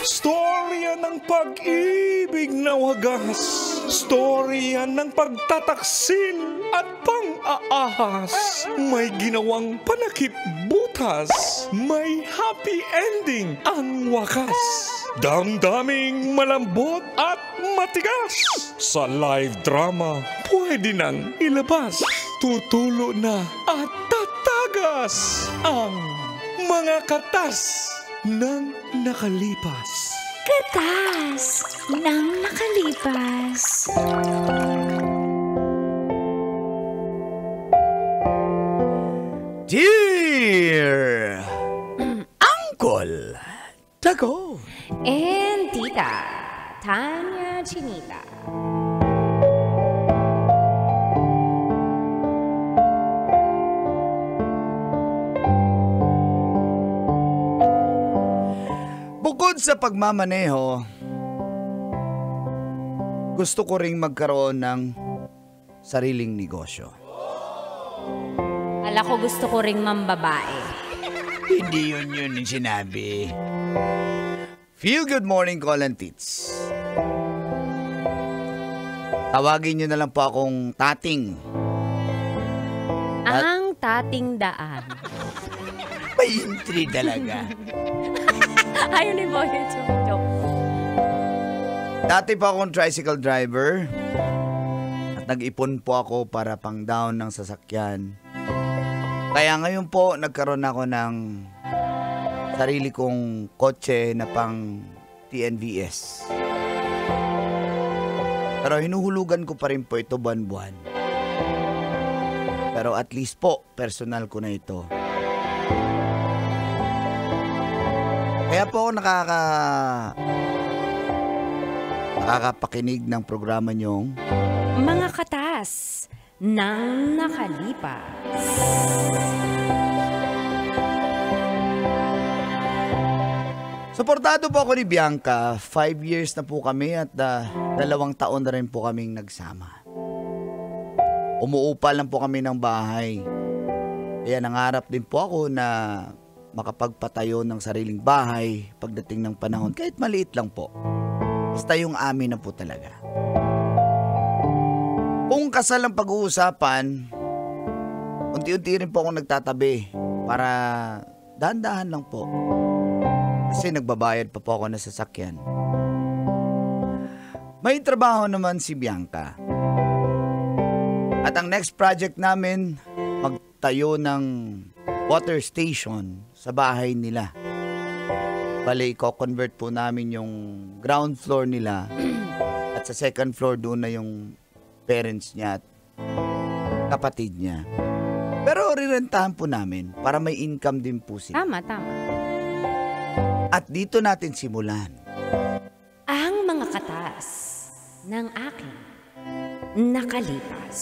Storya ng pag-ibig na wagas. Storya ng pagtataksil at pang-aahas. May ginawang panakip butas. May happy ending ang wakas. Damdaming malambot at matigas. Sa live drama, pwede nang ilabas. Tutulo na at tatagas ang mga katas ng nakalipas. Katas ng nakalipas. Dear Uncle Tago And Tita Tanya Chinita. Bukod sa pagmamaneho, gusto ko ring magkaroon ng sariling negosyo. Ala ko gusto ko ring mambabae. Hindi yun yung sinabi. Feel good morning, call and tits. Tawagin nyo na lang po akong tating. Ang tating daan. May entry talaga. Ayun ni Boy, joke. Dati pa akong tricycle driver at nag-ipon po ako para pang down ng sasakyan. Kaya ngayon po nagkaroon ako ng sarili kong kotse na pang TNVS. Pero hinuhulugan ko pa rin po ito buwan-buwan. Pero at least po, personal ko na ito. Kaya po ako nakakapakinig ng programa niyong Mga katas ng nakalipas. Suportado po ako ni Bianca. 5 years na po kami at 2 taon na rin po kaming nagsama. Umuupal lang po kami ng bahay. Kaya nangarap din po ako na makapagpatayo ng sariling bahay pagdating ng panahon. Kahit maliit lang po. Basta yung amin na po talaga. Kung kasal ang pag-uusapan, unti-unti rin po ako nagtatabi para dahan-dahan lang po. Kasi nagbabayad pa po ako ng sasakyan. May trabaho naman si Bianca. At ang next project namin, magtayo ng water station sa bahay nila. Bale, i-convert po namin yung ground floor nila at sa second floor doon na yung parents niya at kapatid niya. Pero rirentahan po namin para may income din po sila. Tama. At dito natin simulan. Ang mga katas ng aking nakalipas.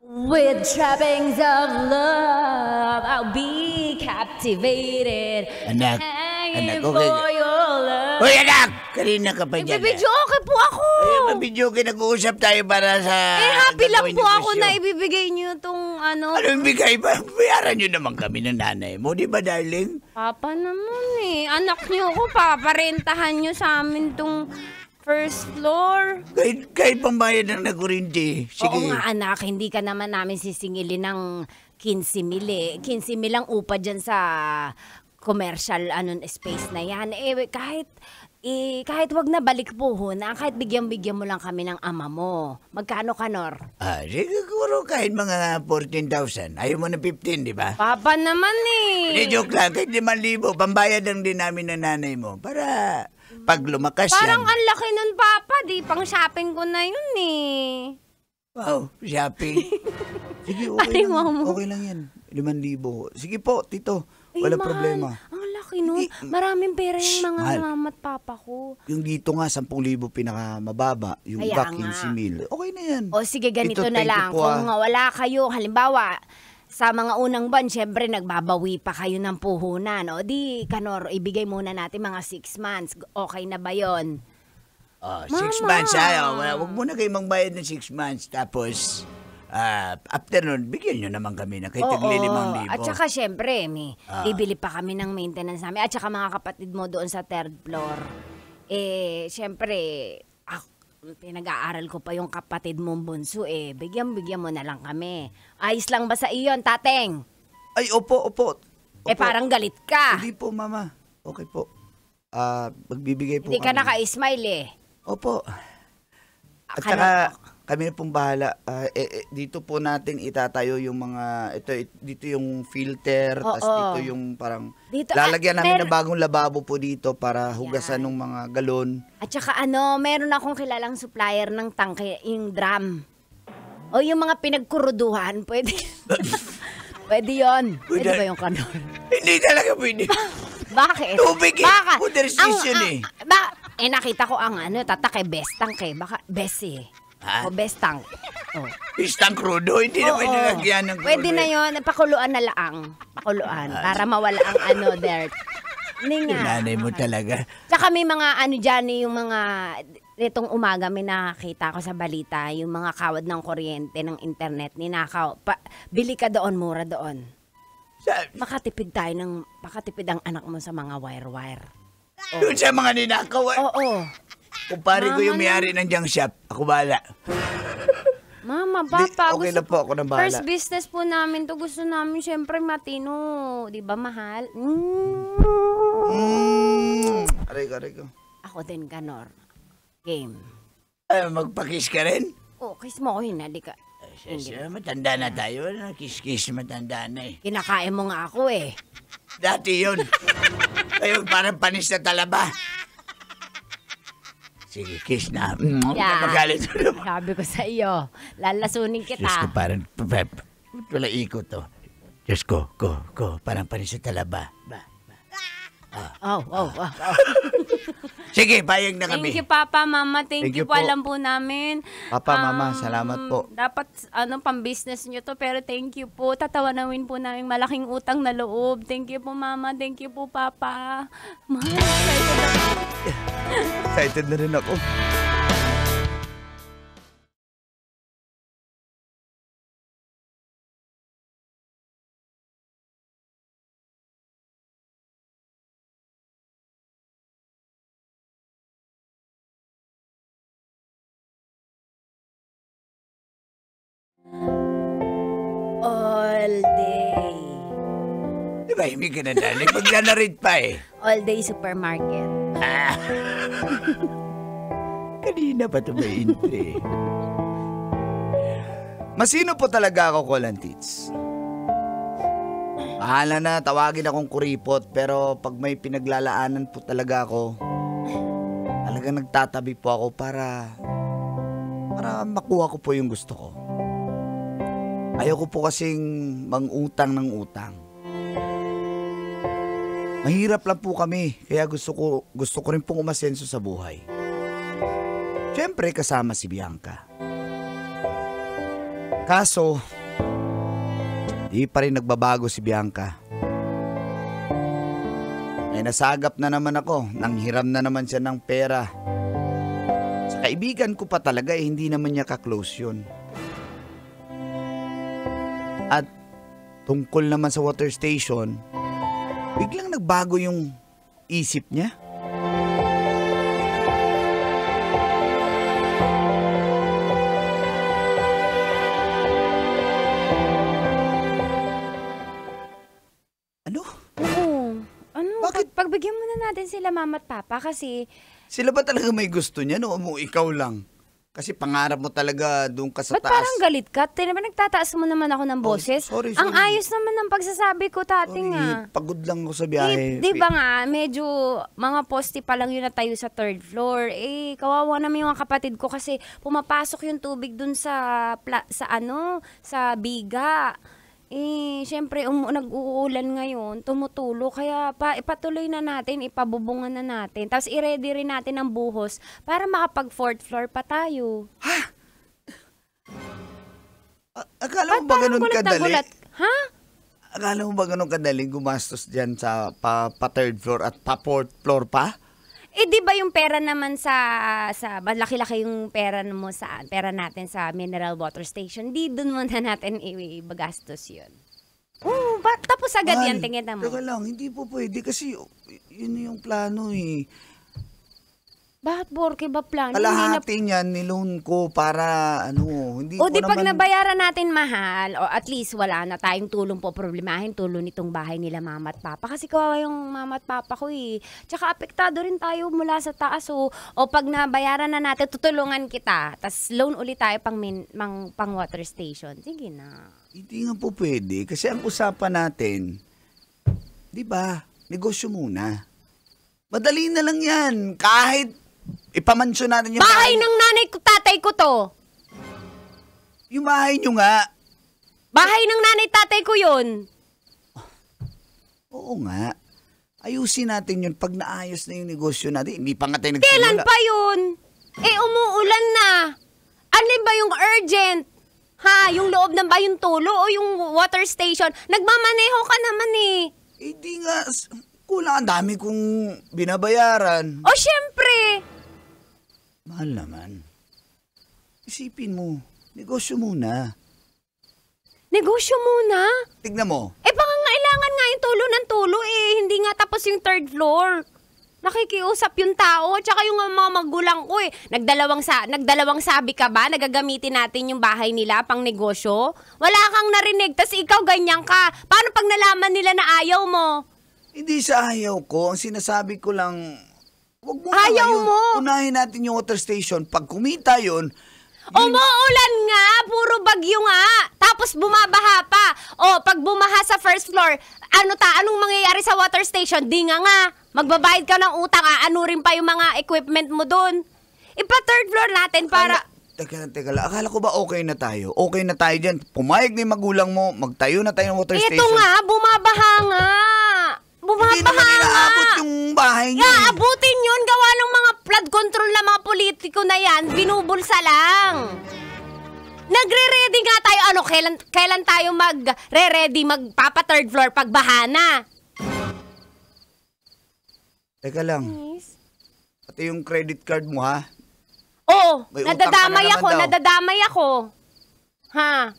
With trappings of love, I'll be captivated. Anak, Hanging okay. for your love. Hoy anak! Kanina ka pa dyan. Ibibidyo okay po ako. Ay, mabidyo kayo, nag-uusap tayo para sa... Happy lang gagawin po yung ako presyo. na ibibigay niyo tong ano. Ano yung bigay ba? Bayaran nyo naman kami ng nanay mo, di ba darling? Papa naman eh. Anak niyo ako, paparentahan niyo sa amin tong first floor. Kahit pambayad ng nakurinti. Sige. Oo nga anak, hindi ka naman namin sisingilin ng 15,000 eh. 15,000 ang upa dyan sa commercial space na yan. Kahit wag na balik po na, kahit bigyan mo lang kami ng ama mo. Magkano ka, Nor? Siguro kahit mga 14,000. Ayaw mo na 15, di ba? Papa naman eh. Hindi, joke lang. Kahit 5,000, pambayad lang din namin ng nanay mo. Para Pag lumakas Parang yan. ang laki nun, Papa. Di pang shopping ko na yun eh. Wow, shopping. Sige, okay Pare lang. mo. Okay lang yan. 5,000. Sige po, tito. Ay, Wala mahal. problema. Ang laki nun. Maraming pera yung mga mahal. mama at papa ko. Yung dito nga, 10,000 pinakamababa. Yung Kaya iba, nga. 15,000. Okay na yan. O sige, ganito Tito, na thank you lang. po, Kung wala kayo, halimbawa, sa mga unang buwan, syempre nagbabawi pa kayo ng puhunan. O di, Kanor, ibigay muna natin mga 6 months. Okay na ba yon? 6 Mama. months, Huwag muna kayo magbayad ng 6 months. Tapos, after nun, bigyan nyo naman kami na kahit tagli 5,000. At saka syempre, bibili pa kami ng maintenance namin. At saka mga kapatid mo doon sa 3rd floor. Syempre, pinag-aaral ko pa yung kapatid mong bunso bigyan mo na lang kami. Ayos lang ba sa iyon, tateng? Ay, opo. Parang galit ka. Hindi po, mama. Okay po. Magbibigay po Hindi ka kami. naka-smile Opo. At saka, kami na pong bahala. Dito po natin itatayo yung mga, dito yung filter, Oo. tas dito yung parang, Dito, lalagyan namin ng bagong lababo po dito para hugasan ng mga galon. At saka meron akong kilalang supplier ng tangke, yung drum. O yung mga pinagkuruduhan, pwede. Pwede yun. Pwede ba yung kanor? Hindi talaga pwede. Bakit? Tubig Baka, Water station nakita ko ang tatake best tank baka best Ha? O best tank. Oh. Pistang crudo, hindi na pwede Oo. lagyan ng crudo. Pwede na yun, pakuluan na laang. Pakuluan, para mawala ang dirt. Hindi nga. Nanay mo talaga. Tsaka may mga dyan, yung mga, itong umaga may nakakita ko sa balita, yung mga kawad ng kuryente, ng internet, ninakaw. Bili ka doon, mura doon. Makatipid ang anak mo sa mga wire-wire. Doon sa mga ninakaw. Oo. Kumpare ko yung Mama may-ari ng junk shop. Ako bahala. Mama, Papa, okay lang po, ako nang bahala. First business po namin to. Gusto namin syempre matino. Di ba, mahal? Aray ko. Ako din, Kanor. Game. Magpakiss ka rin? Oh, kiss mo ko, hinali ka. Matanda na tayo. Kiss-kiss, matanda na eh. Kinakain mo nga ako Dati yun. Kayo parang panis na talaba. Sige, kiss na. Magalit mo naman. Sabi ko sa iyo, lalasunin kita. Diyos ko, parang wala ikot to. Diyos ko, parang panis na talaba. Oh. Sige, payag na kami. Thank you, Papa, Mama. Thank Thank you you po. po. Alam po namin. Papa, Mama, salamat po. Dapat, pang-business nyo to. Pero thank you po. Tatawanawin po namin malaking utang na loob. Thank you po, Mama. Thank you po, Papa. Mahal, excited ako. Excited na rin ako. All day. Di ba, hindi ka na dali. Magla-narrate pa eh. All day supermarket. Kanina pa ito may intri. Masino po talaga ako, Kolantits. Bahala na, tawagin akong kuripot, pero pag may pinaglalaanan po talaga ako, talagang nagtatabi po ako para makuha ko po yung gusto ko. Ayoko po kasing mangutang ng utang. Mahirap lang po kami, kaya gusto ko rin pong umasenso sa buhay. Siyempre kasama si Bianca. Kaso, di pa rin nagbabago si Bianca. Nasagap na naman ako, nanghiram na naman siya ng pera. Sa kaibigan ko pa talaga hindi naman niya ka-close yun. At tungkol naman sa water station, biglang nagbago yung isip niya. Ano? Oo. Bakit? Pagbigyan muna natin sila, Mama at Papa, kasi Sila ba talaga may gusto niya, no? O ikaw lang? Kasi pangarap mo talaga doon ka sa Ba't taas. parang galit ka? Diba nagtataas mo naman ako ng boses? sorry. Ang ayos naman ng pagsasabi ko, tati nga. Pagod lang ako sa biyahe. Di ba nga, medyo mga poste pa lang yun na tayo sa third floor. Kawawa naman yung mga kapatid ko kasi pumapasok yung tubig dun sa biga. Syempre, nag-uulan ngayon, tumutulo. Kaya ipatuloy na natin, ipabubungan na natin. Tapos i-ready rin natin ang buhos para makapag fourth floor pa tayo. Akala mo ba ganun kadali? Ha? Akala mo ba ganun kadali gumastos dyan sa pa third floor at pa fourth floor pa? Di ba yung pera naman sa malaki-laki yung pera natin sa mineral water station, di dun muna natin ibagastos yun. Tapos agad yan, tingin mo. Teka lang, hindi po pwede kasi yun yung plano eh. Bakit porke ba plano? Kalahati niyan niloan ko para hindi ko di pag naman... nabayaran natin mahal, o at least wala na tayong tulong po problemahin, tulong nitong bahay nila mama at papa. Kasi kawawa yung mama at papa ko eh. Tsaka apektado rin tayo mula sa taas. O pag nabayaran na natin, tutulungan kita. Tapos loan ulit tayo pang water station. Sige na. Hindi nga po pwede. Kasi ang usapan natin, di ba, negosyo muna. Madali na lang yan. Kahit ipamansyon natin yung bahay ng nanay ko, tatay ko to. Yung bahay nyo nga. Bahay ng nanay, tatay ko yun. Oo nga. Ayusin natin yun pag naayos na yung negosyo natin. Hindi pa nga tayo nagsimula. Kailan pa yun? Umuulan na. Alin ba yung urgent? Yung loob ng bayong tulo o yung water station? Nagmamaneho ka naman eh. Di nga. Kulang ang dami kong binabayaran. Syempre. Mahal naman. Isipin mo, negosyo muna. Negosyo muna? Tignan mo. Pangangailangan nga yung tulo ng tulo hindi nga tapos yung third floor. Nakikiusap yung tao, tsaka yung mga magulang ko Nagdalawang sabi ka ba? Nagagamitin natin yung bahay nila pang negosyo? Wala kang narinig, tas ikaw ganyan ka. Paano pag nalaman nila na ayaw mo? Hindi sa ayaw ko. Ang sinasabi ko lang, wag mo ayaw ngayon. mo? Unahin natin yung water station. Pag kumita yun... Umuulan nga! Puro bagyo nga! Tapos bumabaha pa! Pag bumaha sa first floor, anong mangyayari sa water station? Di nga! Magbabayad ka ng utang, rin pa yung mga equipment mo dun. Ipa-third floor natin para... Teka lang. Akala ko ba okay na tayo? Okay na tayo dyan. Pumayag na yung magulang mo. Magtayo na tayo ng water station. Ito nga, bumabaha nga! Hindi naman inaabot yung bahay niya. Abutin yun! Gawa ng mga flood control na mga politiko na yan. Binubulsa lang. Nagre-ready nga tayo. Kailan tayo magre-ready, magpapa-third floor pag bahana? Teka lang. Yes. Pati yung credit card mo, ha? May nadadamay ako.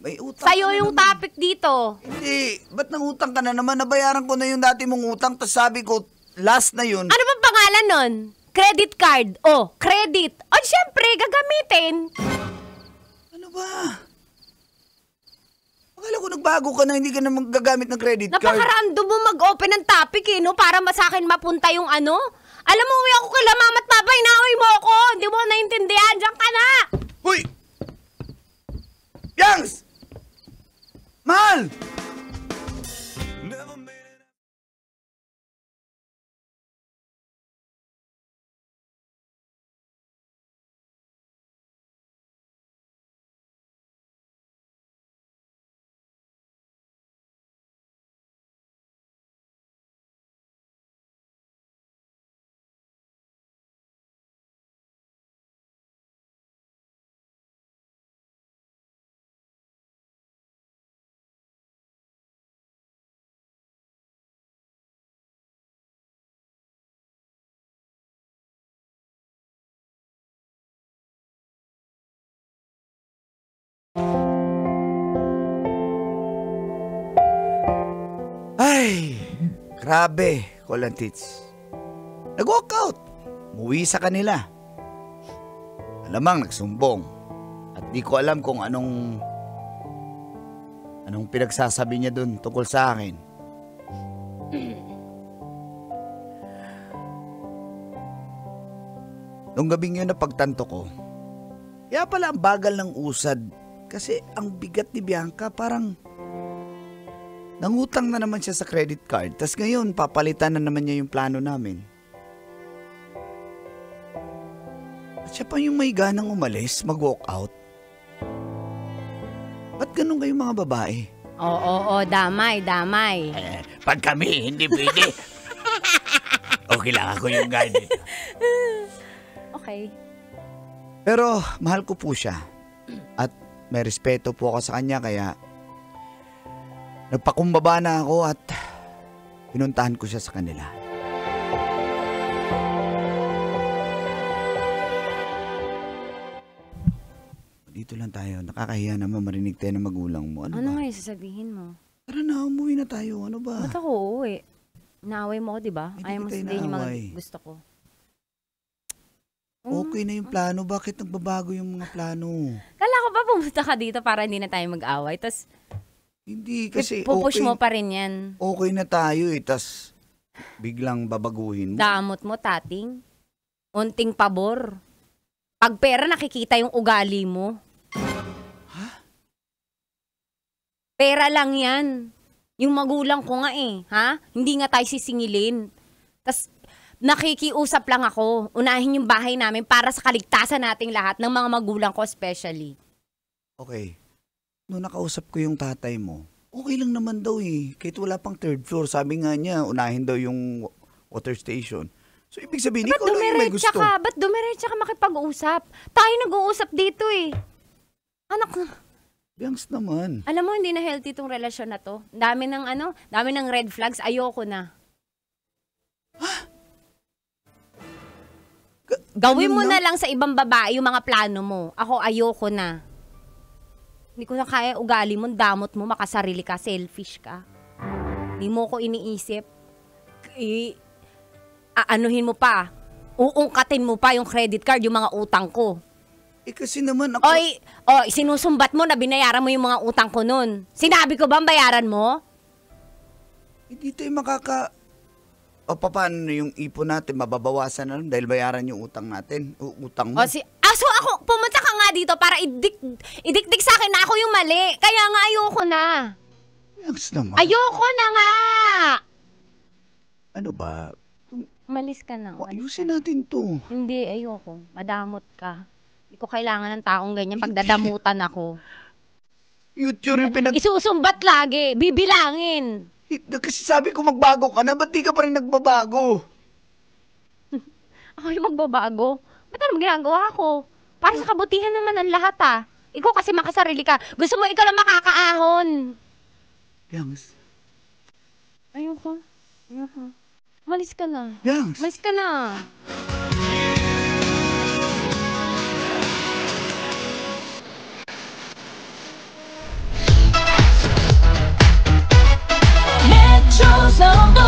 May utang Sa'yo ka na yung naman. topic dito. Hindi. Ba't nangutang ka na naman? Nabayaran ko na yung dati mong utang. Tapos sabi ko, last na yun. Ano bang pangalan nun? Credit card. Credit. Syempre, gagamitin. Ano ba? Akala ko nagbago ka na, hindi ka na magagamit ng credit card. Napakarando mo mag-open ng topic para sa akin mapunta yung ano. Alam mo, uwi ako kay mama at papa, inaaway mo ako. Hindi mo naintindihan. Diyan ka na. Hoy! Yangs! Mahal! Ay, grabe, Kolantits. Nag-walk out. Umuwi sa kanila. Alamang nagsumbong. At di ko alam kung anong pinagsasabi niya dun tungkol sa akin. Nung gabing yun na pagtanto ko, Kaya pala ang bagal ng usad. Kasi ang bigat ni Bianca, parang nangutang na naman siya sa credit card. Tas ngayon, papalitan na naman niya yung plano namin. At siya pa yung may ganang umalis, mag-walk out. Ba't ganun kayong mga babae? Oo, damay. Pag kami, hindi pwede. Okay lang ako yung guide. Okay. Pero mahal ko po siya. At may respeto po ako sa kanya, kaya nagpakumbaba na ako at pinuntahan ko siya sa kanila. Dito lang tayo. Nakakahiya naman marinig tayo ng magulang mo. Ano ba? Nga yung sasabihin mo? Tara na, umuwi na tayo. Ano ba? Ba't ako uuwi? Naaway mo ko, di ba? Hindi Ayaw mo kita sabihin yung mga inaaway. gusto ko. Okay na yung plano. Bakit nagbabago yung mga plano? Kala ko ba pumunta ka dito para hindi na tayo mag-away? Tapos, Hindi kasi pupush okay, mo pa rin yan. okay na tayo eh. Tas biglang babaguhin mo. Damot mo, tating. Unting pabor. Pag pera, nakikita yung ugali mo. Pera lang yan. Yung magulang ko nga eh. Ha? Hindi nga tayo sisingilin. Tas, nakikiusap lang ako. Unahin yung bahay namin para sa kaligtasan nating lahat ng mga magulang ko especially. Okay. Noong nakausap ko yung tatay mo, okay lang naman daw eh. Kahit wala pang third floor, sabi nga niya, unahin daw yung water station. So, ibig sabihin, ikaw lang yung may gusto. Ba't dumiretsa ka makipag-usap? Tayo nag-uusap dito eh. Anak na. Biangs naman. Alam mo, hindi na healthy tong relasyon na to. Dami ng red flags. Ayoko na. Gawin mo na lang sa ibang babae yung mga plano mo. Ako, ayoko na. Hindi ko na kaya ugali mo, damot mo, makasarili ka, selfish ka. Hindi mo ko iniisip. Aanuhin mo pa. Uungkatin mo pa yung credit card, yung mga utang ko. Eh kasi naman ako... Sinusumbat mo na binayaran mo yung mga utang ko nun. Sinabi ko ba ang bayaran mo? Hindi tayo paano yung ipon natin, mababawasan na dahil bayaran yung utang natin, utang mo. So ako, pumunta ka nga dito para idikdik sa akin na ako yung mali. Kaya nga ayoko na. Biangs naman. Ayoko na nga! Ano ba? Umalis ka na. Ayusin natin to. Hindi, ayoko. Madamot ka. Hindi ko kailangan ng taong ganyan pagdadamutan ako. YouTube yung Isusumbat lagi. Bibilangin. Kasi sabi ko magbago ka na, ba't di ka pa rin nagbabago? Ako yung magbabago? Ba't ano ginagawa ko? Para sa kabutihan naman ng lahat ah. Ikaw kasi makasarili ka. Gusto mo ikaw lang makakaahon. Biangs. Ayoko. Malis ka na. Biangs. Malis ka na. Metro's number